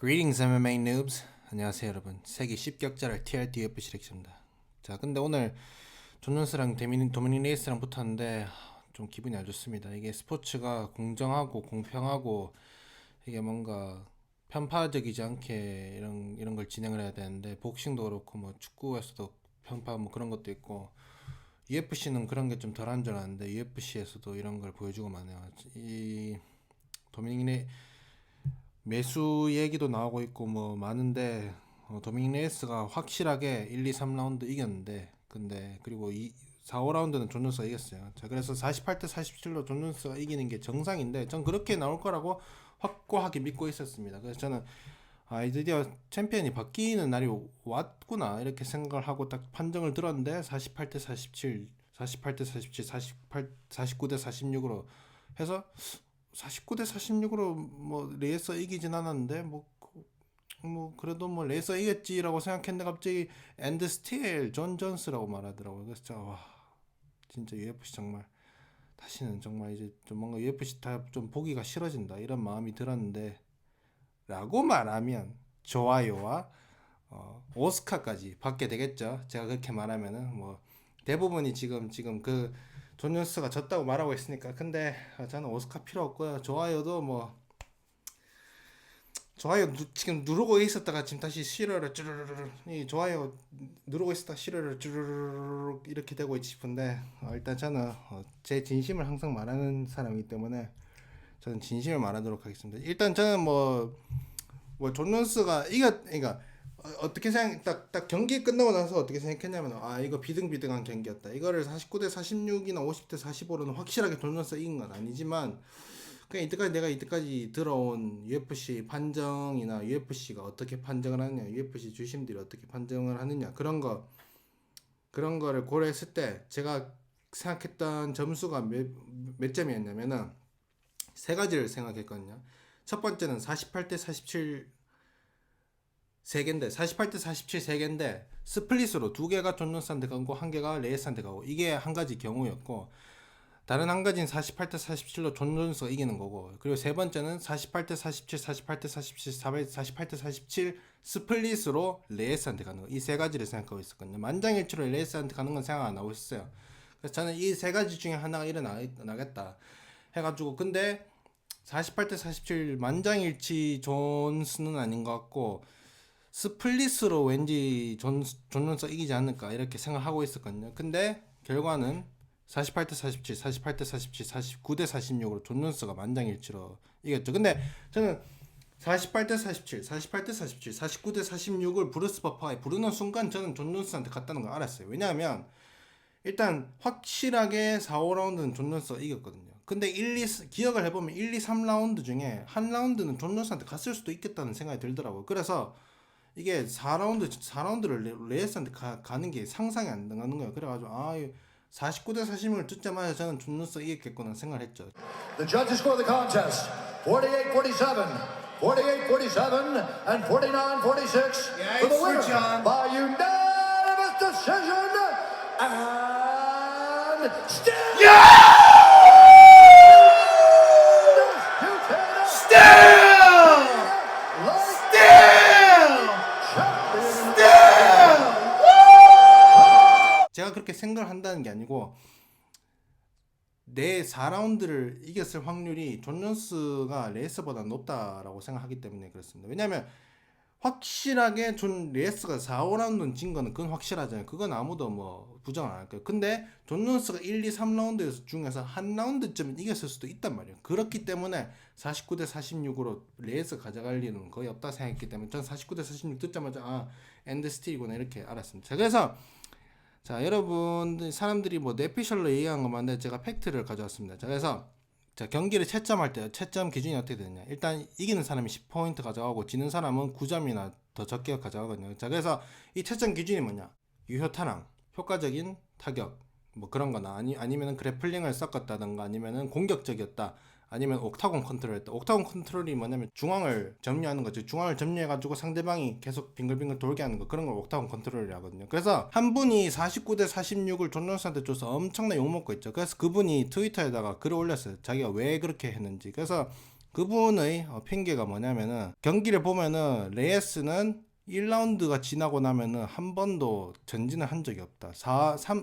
Greetings MMA noobs. 안녕하세요 여러분. 세계 10격자를 TRT UFC 렉입니다. 자, 근데 오늘 존존스랑 도미닉 레이스랑 붙었는데 좀 기분이 안 좋습니다. 이게 스포츠가 공정하고 공평하고 이게 뭔가 편파적이지 않게 이런 걸 진행을 해야 되는데, 복싱도 그렇고 뭐 축구에서도 편파 뭐 그런 것도 있고, UFC는 그런 게 좀 덜한 줄 알았는데 UFC에서도 이런 걸 보여주고 마네요. 이 도미닉 레 매수 얘기도 나오고 있고 뭐 많은데, 도미닉 레이스가 확실하게 1, 2, 3라운드 이겼는데, 근데 그리고 4, 5라운드는 존 존스가 이겼어요. 자, 그래서 48대 47로 존 존스가 이기는 게 정상인데, 전 그렇게 나올 거라고 확고하게 믿고 있었습니다. 그래서 저는 드디어 챔피언이 바뀌는 날이 왔구나 이렇게 생각을 하고 딱 판정을 들었는데, 48대 47, 48대 47, 48, 49대 46으로 해서 49대 46으로 뭐 레이서 이기진 않았는데, 뭐 그래도 뭐 레이서 이겼지라고 생각했는데 갑자기 엔드 스틸 존 존스라고 말하더라고요. 그래서 진짜 UFC 정말 다시는 정말 이제 좀 뭔가 UFC 다 좀 보기가 싫어진다 이런 마음이 들었는데, 라고 말하면 좋아요와 오스카까지 받게 되겠죠. 제가 그렇게 말하면은 뭐 대부분이 지금 그 존 존스가 졌다고 말하고 있으니까. 근데 저는 오스카 필요 없고요. 좋아요도 뭐 좋아요 지금 누르고 있었다가 지금 다시 싫어를 쭈르르르, 이 좋아요 누르고 있었다가 싫어를 쭈르르르 이렇게 되고 있지 싶은데, 일단 저는 제 진심을 항상 말하는 사람이기 때문에 저는 진심을 말하도록 하겠습니다. 일단 저는 존 존스가 그러니까 어떻게 딱 경기 끝나고 나서 어떻게 생각했냐면, 이거 비등비등한 경기였다. 이거를 49대 46이나 50대 45로는 확실하게 존 존스가 이긴 건 아니지만, 그냥 이때까지 들어온 UFC 판정이나 UFC가 어떻게 판정을 하느냐, UFC 주심들이 어떻게 판정을 하느냐, 그런 거를 고려했을 때 제가 생각했던 점수가 몇 점이었냐면은 세 가지를 생각했거든요. 첫 번째는 48대 47 3개인데, 48대 47 3개인데 스플릿으로 두 개가 존 존스한테 가고 한 개가 레이스한테 가고, 이게 한 가지 경우였고, 다른 한 가지는 48대 47로 존 존스가 이기는 거고, 그리고 세 번째는 48대 47, 48대 47, 48대 47 스플릿으로 레이스한테 가는 거. 이 세 가지를 생각하고 있었거든요. 만장일치로 레이스한테 가는 건 생각 안 하고 있었어요. 그래서 저는 이 세 가지 중에 하나가 일어나겠다 해가지고, 근데 48대 47 만장일치 존스는 아닌 것 같고, 스플릿으로 왠지 존 존스가 이기지 않을까 이렇게 생각하고 있었거든요. 근데 결과는 48대 47, 48대 47, 49대 46으로 존 존스가 만장일치로 이겼죠. 근데 저는 48대 47, 48대 47, 49대 46을 브루스 버퍼가 부르는 순간 저는 존 존스한테 갔다는 걸 알았어요. 왜냐하면 일단 확실하게 4, 5라운드는 존 존스가 이겼거든요. 근데 기억을 해보면 1, 2, 3라운드 중에 한 라운드는 존 존스한테 갔을 수도 있겠다는 생각이 들더라고요. 그래서 이게 4라운드를 레이스한테 가는 게 상상이 안 가는 거예요. 그래가지고 49대 46을 듣자마자 저는 존 존스가 이겼겠구나 생각을 했죠. The judges score the contest 48-47, 48-47, and 49-46 for the winner by unanimous decision and still. 제가 그렇게 생각을 한다는 게 아니고, 내 4라운드를 이겼을 확률이 존 존스가 레이스보다 높다라고 생각하기 때문에 그렇습니다. 왜냐면 확실하게 존 레이스가 4, 5라운드는 진 거는 그건 확실하잖아요. 그건 아무도 뭐 부정 안 할 거예요. 근데 존 존스가 1, 2, 3라운드 중에서 한 라운드쯤은 이겼을 수도 있단 말이에요. 그렇기 때문에 49대 46으로 레이스 가져갈 일은 거의 없다 생각했기 때문에 전 49대 46 듣자마자 엔드 스틸이구나 이렇게 알았습니다. 자, 그래서 여러분 사람들이 뭐 내피셜로 얘기한 것만데 제가 팩트를 가져왔습니다. 자, 그래서 경기를 채점할 때 채점 기준이 어떻게 되느냐, 일단 이기는 사람이 10포인트 가져가고 지는 사람은 9점이나 더 적게 가져가거든요. 자, 그래서 이 채점 기준이 뭐냐, 유효 타랑, 효과적인 타격 뭐 그런 거나, 아니면은 그래플링을 섞었다든가, 아니면은 공격적이었다, 아니면 옥타곤 컨트롤했다. 옥타곤 컨트롤이 뭐냐면 중앙을 점유하는 거죠. 중앙을 점유해가지고 상대방이 계속 빙글빙글 돌게 하는 거, 그런 걸 옥타곤 컨트롤이라거든요. 그래서 한 분이 49대 46을 존 존스한테 줘서 엄청나게 욕먹고 있죠. 그래서 그분이 트위터에다가 글을 올렸어요. 자기가 왜 그렇게 했는지. 그래서 그분의 핑계가 뭐냐면은 경기를 보면은 레이스는 1라운드가 지나고 나면은 한 번도 전진을 한 적이 없다.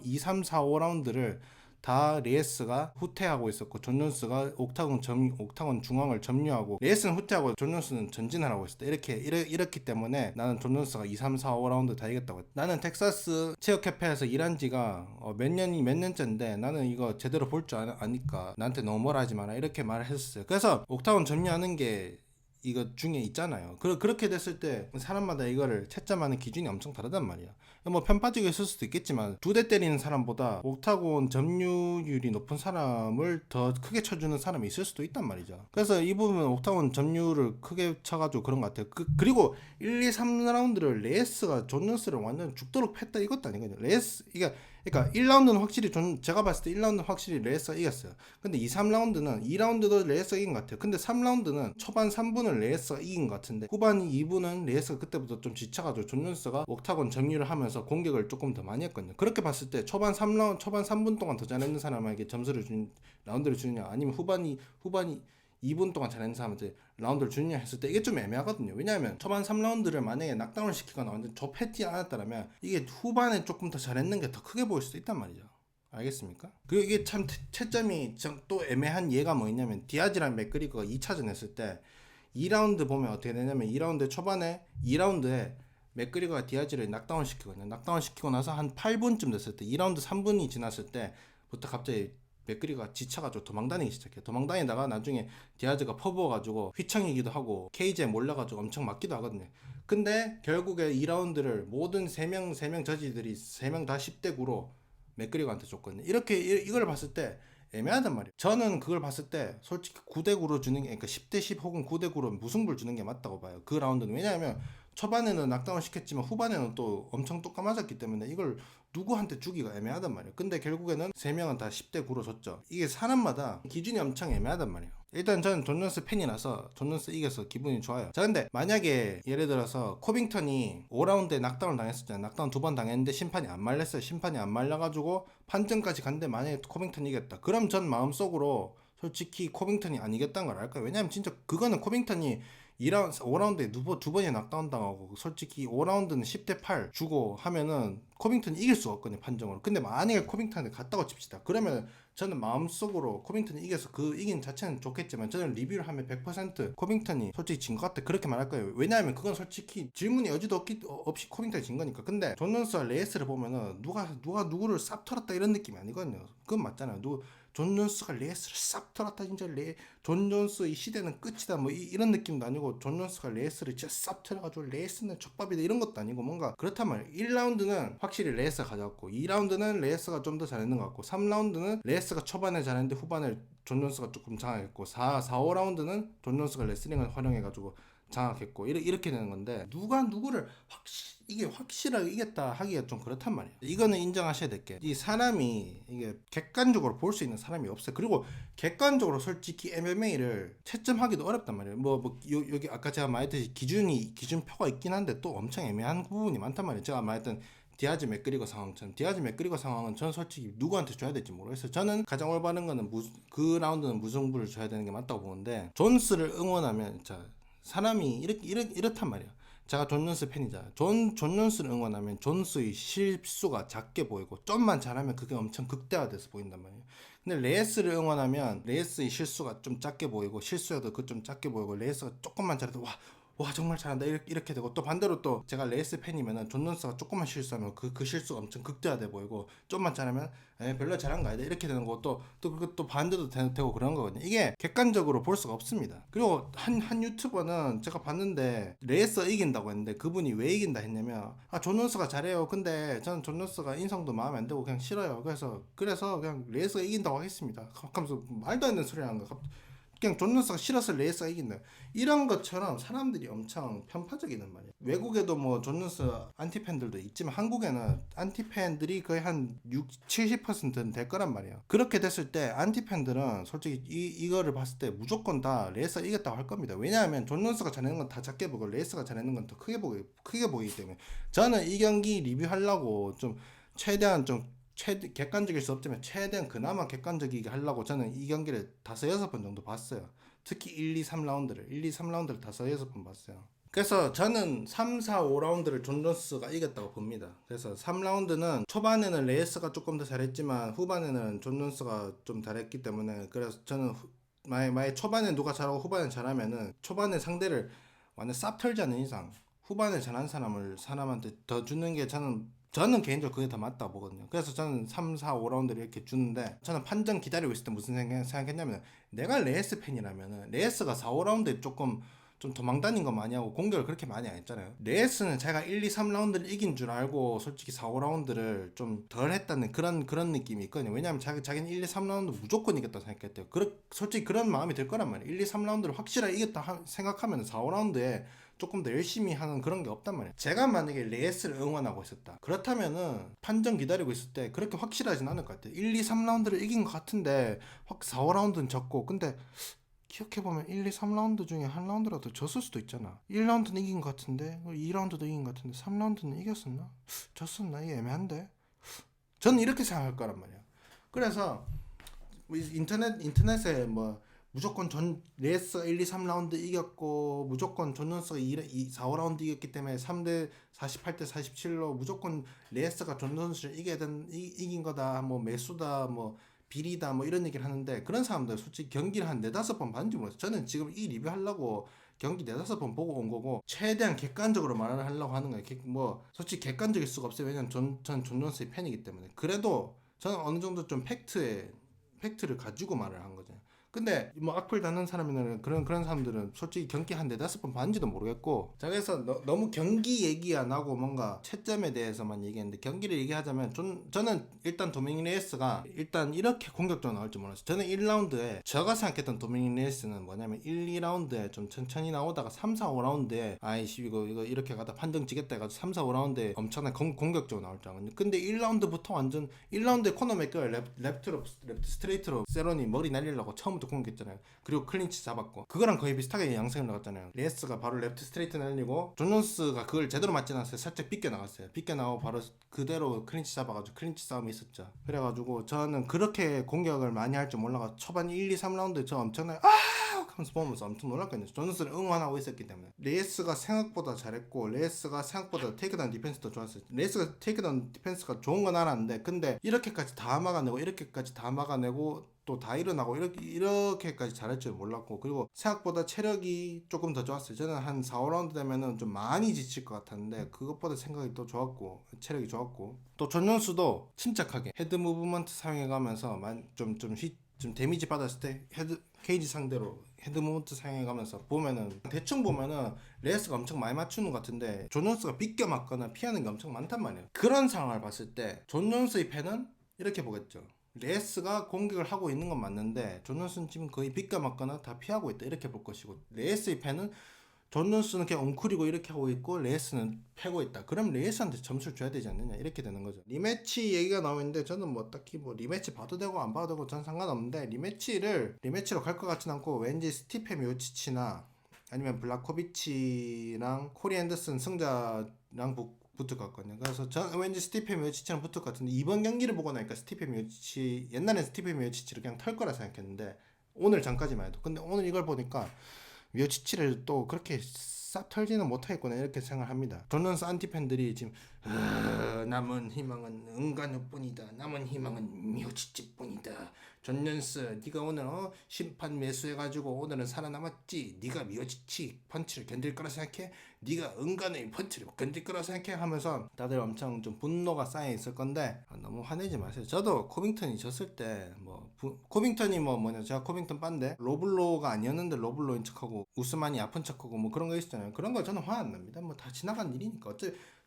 2, 3, 4, 5라운드를 다 레이스가 후퇴하고 있었고 존 존스가 옥타곤 중앙을 점유하고 레이스는 후퇴하고 존 존스는 전진을 하고 있었다. 이렇기 때문에 나는 존 존스가 2, 3, 4, 5라운드 다 이겼다고 했다. 나는 텍사스 체육협회에서 일한 지가 몇 년째인데 나는 이거 제대로 볼 줄 아니까 나한테 너무 뭐라 하지 마라 이렇게 말을 했었어요. 그래서 옥타곤 점유하는 게 이거 중에 있잖아요. 그렇게 됐을 때 사람마다 이거를 채점하는 기준이 엄청 다르단 말이야. 뭐 편 빠지게 있을 수도 있겠지만 2대 때리는 사람보다 옥타곤 점유율이 높은 사람을 더 크게 쳐주는 사람이 있을 수도 있단 말이죠. 그래서 이 부분은 옥타곤 점유를 크게 쳐가지고 그런 것 같아요. 그리고 1, 2, 3라운드를 레이스가 존 존스를 완전 죽도록 팼다 이것도 아니거든요. 레이스 그러니까 1라운드는 확실히 제가 봤을 때 1라운드는 확실히 레이스가 이겼어요. 근데 2, 3라운드는 2라운드도 레이스가 이긴 것 같아요. 근데 3라운드는 초반 3분을 레이스가 이긴 것 같은데 후반 2분은 레이스가 그때부터 좀 지쳐가지고 존 존스가 옥타곤 점유를 하면서 공격을 조금 더 많이 했거든요. 그렇게 봤을 때 초반 3분 동안 더 잘했는 사람에게 라운드를 주느냐 아니면 후반이 2분 동안 잘했는 사람한테 라운드를 주느냐 했을 때 이게 좀 애매하거든요. 왜냐하면 초반 3라운드를 만약에 낙다운을 시키거나 완전 좁혔지 않았다면 이게 후반에 조금 더 잘했는 게 더 크게 보일 수도 있단 말이죠. 알겠습니까? 그리고 이게 참 채점이 또 애매한 예가 뭐 있냐면 디아즈랑 맥그리거가 2차전 했을 때 2라운드 보면 어떻게 되냐면 2라운드 초반에 2라운드에 맥그리거가 디아즈를 낙다운 시키거든요. 낙다운 시키고 나서 한 8분쯤 됐을 때 2라운드 3분이 지났을 때부터 갑자기 맥그리가 지쳐가지고 도망다니기 시작해. 도망다니다가 나중에 디아즈가 퍼부어가지고 휘청이기도 하고 케이지에 몰려가지고 엄청 맞기도 하거든요. 근데 결국에 2라운드를 모든 3명 저지들이 3명 다 10대 9로 맥그리거한테 줬거든요. 이걸 봤을 때 애매하단 말이에요. 저는 그걸 봤을 때 솔직히 9대 9로 주는 게, 그러니까 10대 10 혹은 9대 9로 무승부를 주는 게 맞다고 봐요. 그 라운드는. 왜냐하면 초반에는 낙다운 시켰지만 후반에는 또 엄청 또 까맞았기 때문에 이걸 누구한테 주기가 애매하단 말이에요. 근데 결국에는 3명은 다 10대 9로 졌죠. 이게 사람마다 기준이 엄청 애매하단 말이에요. 일단 저는 존 존스 팬이라서 존 존스 이겨서 기분이 좋아요. 자, 근데 만약에 예를 들어서 코빙턴이 5라운드에 낙다운을 당했었잖아요. 낙다운 2번 당했는데 심판이 안 말렸어요. 심판이 안 말려가지고 판정까지 갔는데 만약에 코빙턴이 이겼다. 그럼 전 마음속으로 솔직히 코빙턴이 안 이겼다는 걸 알까요? 왜냐면 진짜 그거는 코빙턴이 5라운드에 두 번이 낙다운 당하고 솔직히 5라운드는 10대 8 주고 하면은 코빙턴이 이길 수가 없거든요, 판정으로. 근데 만약에 코빙턴이 갔다고 칩시다. 그러면 저는 마음속으로 코빙턴이 이겨서 그 이긴 자체는 좋겠지만 저는 리뷰를 하면 100% 코빙턴이 솔직히 진 것 같다 그렇게 말할 거예요. 왜냐하면 그건 솔직히 질문이 여지도 없이 코빙턴이 진 거니까. 근데 존 존스와 레이스를 보면은 누가 누구를 싹 털었다 이런 느낌이 아니거든요. 그건 맞잖아요. 존 존스가 레이스를 싹 털었다 진짜 존 존스의 시대는 끝이다 뭐 이런 느낌도 아니고 존 존스가 레이스를 진짜 싹 털어가지고 레이스는 족밥이다 이런 것도 아니고 뭔가 그렇단 말이에요. 1라운드는 확실히 레이스가 가져갔고 2라운드는 레이스가 좀 더 잘했는 것 같고 3라운드는 레이스가 초반에 잘했는데 후반에 존 존스가 조금 장악했고 4, 5라운드는 존 존스가 레슬링을 활용해가지고 장악했고 이렇게 되는 건데 누가 누구를 이게 확실하게 이겼다 하기가 좀 그렇단 말이에요. 이거는 인정하셔야 될 게 이 사람이 이게 객관적으로 볼 수 있는 사람이 없어요. 그리고 객관적으로 솔직히 MMA를 채점하기도 어렵단 말이에요. 여기 아까 제가 말했듯이 기준표가 있긴 한데 또 엄청 애매한 부분이 많단 말이에요. 제가 말했던 디아즈 맥그리거 상황처럼 디아즈 맥그리거 상황은 저는 솔직히 누구한테 줘야 될지 모르겠어요. 저는 가장 올바른 거는 그 라운드는 무승부를 줘야 되는 게 맞다고 보는데 존스를 응원하면 자 사람이 이렇단 말이에요. 제가 존 존스 팬이잖아요. 존 존스를 응원하면 존스의 실수가 작게 보이고 좀만 잘하면 그게 엄청 극대화돼서 보인단 말이에요. 근데 레이스를 응원하면 레이스의 실수가 좀 작게 보이고 실수여도 그 좀 작게 보이고 레이스가 조금만 잘해도 와 정말 잘한다 이렇게 되고 또 반대로 또 제가 레이스 팬이면은 존 존스가 조금만 실수하면 그 실수가 엄청 극대화돼 보이고 좀만 잘하면 별로 잘한 거 아니다 이렇게 되는 거 또 반대도 되고 그런 거거든요. 이게 객관적으로 볼 수가 없습니다. 그리고 한 유튜버는 제가 봤는데 레이스 이긴다고 했는데 그분이 왜 이긴다 했냐면 존 존스가 잘해요. 근데 저는 존 존스가 인성도 마음에 안 들고 그냥 싫어요. 그래서 그냥 레이스가 이긴다고 하겠습니다. 하면서 말도 안 되는 소리 하는 거. 그냥 존 존스가 싫어서 레이스가 이긴다 이런 것처럼 사람들이 엄청 편파적이란 말이에요. 외국에도 뭐 존 존스 안티팬들도 있지만 한국에는 안티팬들이 거의 한 70%는 될 거란 말이에요. 그렇게 됐을 때 안티팬들은 솔직히 이거를 봤을 때 무조건 다 레이스가 이겼다고 할 겁니다. 왜냐하면 존 존스가 잘하는 건 다 작게 보고 레이스가 잘하는 건 더 크게 보이기 때문에 저는 이 경기 리뷰하려고 좀 최대한 객관적일 수 없지만 최대한 그나마 객관적이게 하려고 저는 이 경기를 5-6번 정도 봤어요. 특히 1, 2, 3라운드를 5-6번 봤어요. 그래서 저는 3, 4, 5라운드를 존 존스가 이겼다고 봅니다. 그래서 3라운드는 초반에는 레이스가 조금 더 잘했지만 후반에는 존 존스가 좀 잘했기 때문에, 그래서 저는 만약에 초반에 누가 잘하고 후반에 잘하면은 초반에 상대를 완전 쌉 털지 않는 이상 후반에 잘한 사람한테 더 주는 게 저는 개인적으로 그게 더 맞다고 보거든요. 그래서 저는 3, 4, 5라운드를 이렇게 주는데, 저는 판정 기다리고 있을 때 무슨 생각했냐면, 내가 레이스 팬이라면은 레이스가 4, 5라운드에 조금 좀 도망 다닌 거 많이 하고 공격을 그렇게 많이 안 했잖아요. 레이스는 제가 1, 2, 3라운드를 이긴 줄 알고 솔직히 4, 5라운드를 좀 덜 했다는 그런 느낌이 있거든요. 왜냐하면 자기는 1, 2, 3라운드 무조건 이겼다고 생각했대요. 솔직히 그런 마음이 들 거란 말이에요. 1, 2, 3라운드를 확실하게 이겼다 생각하면 4, 5라운드에 조금 더 열심히 하는 그런 게 없단 말이에요. 제가 만약에 레이스를 응원하고 있었다, 그렇다면은 판정 기다리고 있을 때 그렇게 확실하진 않을 것 같아요. 1, 2, 3라운드를 이긴 것 같은데 4, 5라운드는 졌고, 근데 기억해보면 1, 2, 3라운드 중에 한 라운드라도 졌을 수도 있잖아. 1라운드는 이긴 것 같은데 2라운드도 이긴 것 같은데 3라운드는 이겼었나? 졌었나? 이게 애매한데? 저는 이렇게 생각할 거란 말이야. 그래서 인터넷에 뭐 무조건 레이스 1, 2, 3라운드 이겼고 무조건 존 존스가 4, 5라운드 이겼기 때문에 3대 48대 47로 무조건 레이스가 존 존스를 이긴 거다, 뭐 매수다, 뭐 비리다, 뭐 이런 얘기를 하는데, 그런 사람들 솔직히 경기를 한 4-5번 봤는지 모르겠어요. 저는 지금 이 리뷰 하려고 경기 4-5번 보고 온 거고, 최대한 객관적으로 말을 하려고 하는 거예요. 뭐 솔직히 객관적일 수가 없어요. 왜냐면 저는 존 존스의 팬이기 때문에. 그래도 저는 어느 정도 좀 팩트를 가지고 말을 한 거죠. 근데 뭐 악플 다는 사람이나 그런 사람들은 솔직히 경기 한 4-5번 봤는지도 모르겠고, 자, 그래서 너무 경기 얘기 안 하고 뭔가 채점에 대해서만 얘기했는데, 경기를 얘기하자면 저는 일단 도미닉 레이스가 일단 이렇게 공격적으로 나올 줄 몰랐어요. 저는 1라운드에 제가 생각했던 도미닉 레이스는 뭐냐면 1, 2라운드에 좀 천천히 나오다가 3, 4, 5라운드에 아이씨 이거 이렇게 가다 판정 지겠다 해가지고 3, 4, 5라운드에 엄청나게 공격적으로 나올 줄 알았는데, 근데 1라운드부터 완전 1라운드에 코너 맥걸 랩트 스트레이트로 세론이 머리 날리려고 처음부터 공격했잖아요. 그리고 클린치 잡았고, 그거랑 거의 비슷하게 양상을 나갔잖아요. 레이스가 바로 랩트 스트레이트 날리고 존 존스가 그걸 제대로 맞지 않았어요. 살짝 빗겨 나갔어요. 빗겨 나오고 바로 그대로 클린치 잡아가지고 클린치 싸움이 있었죠. 그래가지고 저는 그렇게 공격을 많이 할 줄 몰라가 초반 1, 2, 3라운드 저 엄청나게 하면서 보면서 엄청 놀랐거든요. 존 존스를 응원하고 있었기 때문에. 레이스가 생각보다 잘했고, 레이스가 생각보다 테이크다운 디펜스도 좋았어요. 레이스가 테이크다운 디펜스가 좋은 건 알았는데, 근데 이렇게까지 다 막아내고 또 다 일어나고 이렇게까지 잘할 줄 몰랐고, 그리고 생각보다 체력이 조금 더 좋았어요. 저는 한 4, 5라운드 되면은 좀 많이 지칠 것 같았는데, 그것보다 생각이 또 좋았고 체력이 좋았고, 또 존 존스도 침착하게 헤드 무브먼트 사용해가면서 좀 데미지 받았을 때 케이지 상대로 헤드 무브먼트 사용해가면서 대충 보면은 레이스가 엄청 많이 맞추는 것 같은데 존 존스가 빗겨 맞거나 피하는 게 엄청 많단 말이에요. 그런 상황을 봤을 때 존 존스의 팬은 이렇게 보겠죠. 레이스가 공격을 하고 있는 건 맞는데 존 존스는 지금 거의 빗겨 맞거나 다 피하고 있다, 이렇게 볼 것이고, 레이스의 팬은 존 존스는 그냥 엉클이고 이렇게 하고 있고 레이스는 패고 있다. 그럼 레이스한테 점수를 줘야 되지 않느냐, 이렇게 되는 거죠. 리매치 얘기가 나오는데 저는 뭐 딱히 뭐 리매치 봐도 되고 안 봐도 되고 전 상관없는데, 리매치로 갈 것 같진 않고, 왠지 스티페 미오치치나 아니면 블라코비치랑 코리 앤더슨 승자랑 붙을 것 같거든요. 그래서 전 왠지 스티페 미오치치랑 붙을 것 같은데, 이번 경기를 보고 나니까 옛날엔 스티페 미오치치를 그냥 털 거라 생각했는데, 오늘 전까지만 해도. 근데 오늘 이걸 보니까 미오치치를 또 그렇게 싹 털지는 못하겠구나, 이렇게 생각합니다. 존 존스 안티팬들이 지금 남은 희망은 은간우뿐이다, 남은 희망은 미오치치뿐이다, 존 존스 네가 오늘 심판 매수해가지고 오늘은 살아남았지, 네가 미오치치 펀치를 견딜 거라 생각해? 네가 은간의 펀치를 견딜 거라 생각해? 하면서 다들 엄청 좀 분노가 쌓여 있을 건데, 너무 화내지 마세요. 저도 코빙턴이 졌을 때 코빙턴이 제가 코빙턴 빤데 로블로가 아니었는데 로블로인 척하고 우스만이 아픈 척하고 뭐 그런 거 있었잖아요. 그런 거 저는 화 안 납니다. 뭐 다 지나간 일이니까.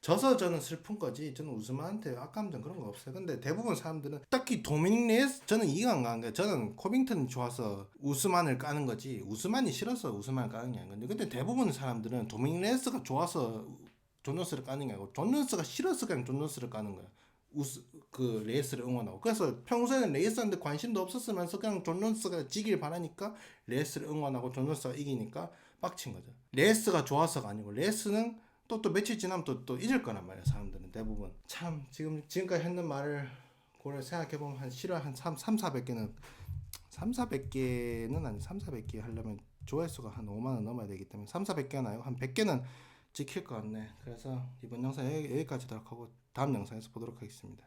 져서 저는 슬픈 거지, 저는 우스만한테 악감정 그런 거 없어요. 근데 대부분 사람들은 특히 도미닉 레이스, 저는 이해가 안 가는 게, 저는 코빙턴이 좋아서 우스만을 까는 거지 우스만이 싫어서 우스만을 까는 게 아닌 건데, 근데 대부분 사람들은 도미닉 레이스가 좋아서 존 존스를 까는 게 아니고 존 존스가 싫어서 그냥 존 존스를 까는 거야. 레이스를 응원하고. 그래서 평소에는 레이스한테 관심도 없었으면서 그냥 존 존스가 지길 바라니까 레이스를 응원하고 존 존스가 이기니까 빡친 거죠. 레이스가 좋아서가 아니고, 레이스는 또 며칠 지나면 또 잊을 거란 말이야, 사람들은 대부분. 참 지금까지 했는 말을 고려 생각해보면 한 400개는 3, 400개는 아니 3, 400개 하려면 조회수가 한 5만원 넘어야 되기 때문에 3,400개 나요. 한 100개는 지킬 것 같네. 그래서 이번 영상 여기까지 하도록 하고 다음 영상에서 보도록 하겠습니다.